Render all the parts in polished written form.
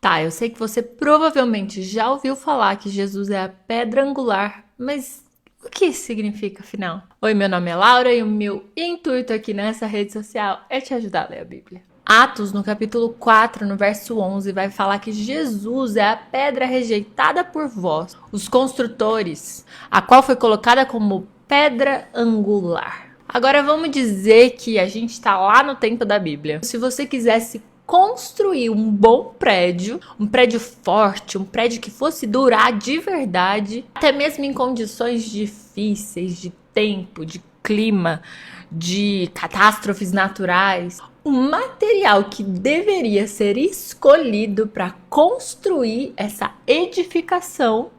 Tá, eu sei que você provavelmente já ouviu falar que Jesus é a pedra angular, mas o que isso significa, afinal? Oi, meu nome é Laura e o meu intuito aqui nessa rede social é te ajudar a ler a Bíblia. Atos, no capítulo 4, no verso 11, vai falar que Jesus é a pedra rejeitada por vós, os construtores, a qual foi colocada como pedra angular. Agora vamos dizer que a gente está lá no tempo da Bíblia. Se você quisesse construir um bom prédio, um prédio forte, um prédio que fosse durar de verdade, até mesmo em condições difíceis de tempo, de clima, de catástrofes naturais, o material que deveria ser escolhido para construir essa edificação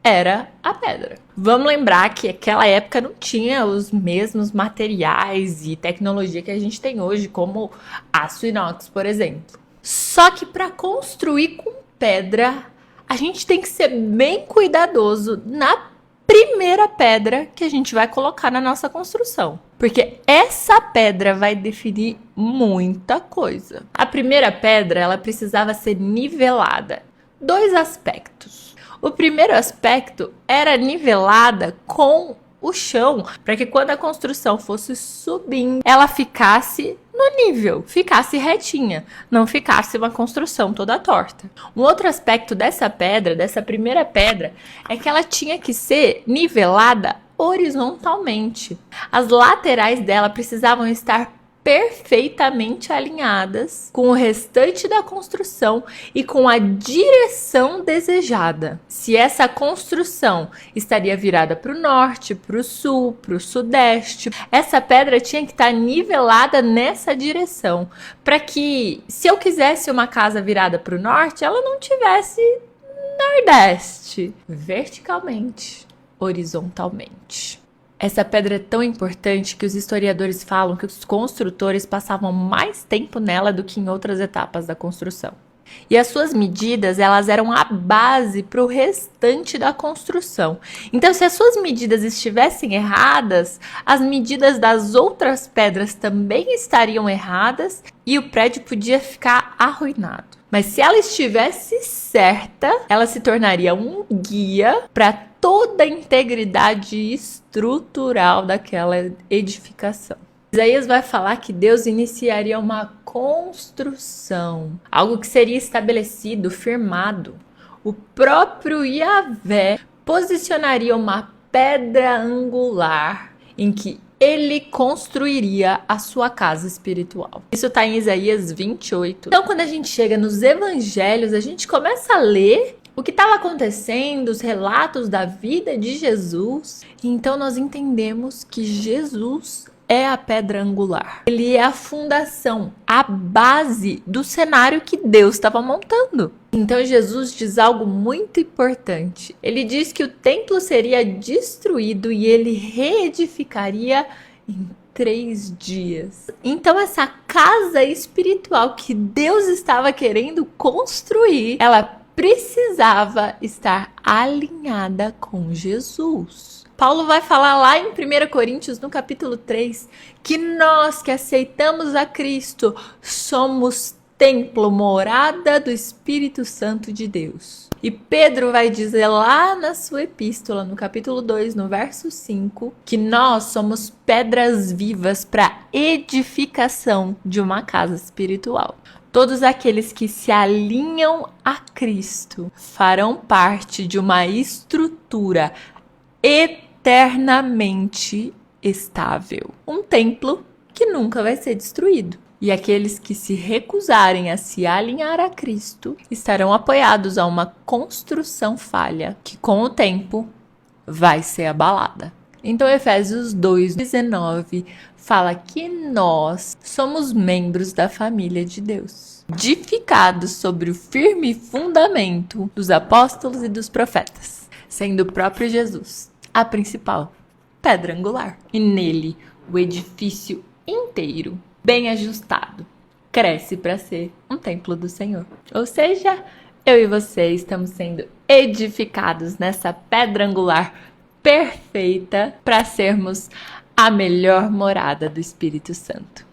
era a pedra. Vamos lembrar que aquela época não tinha os mesmos materiais e tecnologia que a gente tem hoje, como aço inox, por exemplo. Só que para construir com pedra, a gente tem que ser bem cuidadoso na primeira pedra que a gente vai colocar na nossa construção. Porque essa pedra vai definir muita coisa. A primeira pedra, ela precisava ser nivelada. Dois aspectos. O primeiro aspecto era nivelada com o chão, para que quando a construção fosse subindo, ela ficasse no nível, ficasse retinha, não ficasse uma construção toda torta. Um outro aspecto dessa pedra, dessa primeira pedra, é que ela tinha que ser nivelada horizontalmente. As laterais dela precisavam estar perfeitamente alinhadas com o restante da construção e com a direção desejada. Se essa construção estaria virada para o norte, para o sul, para o sudeste, essa pedra tinha que estar nivelada nessa direção, para que, se eu quisesse uma casa virada para o norte, ela não tivesse nordeste, verticalmente, horizontalmente. Essa pedra é tão importante que os historiadores falam que os construtores passavam mais tempo nela do que em outras etapas da construção. E as suas medidas, elas eram a base para o restante da construção. Então, se as suas medidas estivessem erradas, as medidas das outras pedras também estariam erradas e o prédio podia ficar arruinado. Mas se ela estivesse certa, ela se tornaria um guia para toda a integridade estrutural daquela edificação. Isaías vai falar que Deus iniciaria uma construção, algo que seria estabelecido, firmado. O próprio Yahvé posicionaria uma pedra angular em que ele construiria a sua casa espiritual. Isso está em Isaías 28. Então, quando a gente chega nos evangelhos, a gente começa a ler o que estava acontecendo, os relatos da vida de Jesus. E então nós entendemos que Jesus é a pedra angular. Ele é a fundação, a base do cenário que Deus estava montando. Então Jesus diz algo muito importante. Ele diz que o templo seria destruído e ele reedificaria em 3 dias. Então essa casa espiritual que Deus estava querendo construir, ela precisava estar alinhada com Jesus. Paulo vai falar lá em 1 Coríntios, no capítulo 3, que nós que aceitamos a Cristo somos templo, morada do Espírito Santo de Deus. E Pedro vai dizer lá na sua epístola, no capítulo 2, no verso 5, que nós somos pedras vivas para edificação de uma casa espiritual. Todos aqueles que se alinham a Cristo farão parte de uma estrutura eternamente estável. Um templo que nunca vai ser destruído. E aqueles que se recusarem a se alinhar a Cristo estarão apoiados a uma construção falha que, com o tempo, vai ser abalada. Então, Efésios 2:19 fala que nós somos membros da família de Deus, edificados sobre o firme fundamento dos apóstolos e dos profetas, sendo o próprio Jesus a principal pedra angular. E nele, o edifício inteiro, bem ajustado, cresce para ser um templo do Senhor. Ou seja, eu e você estamos sendo edificados nessa pedra angular perfeita para sermos a melhor morada do Espírito Santo.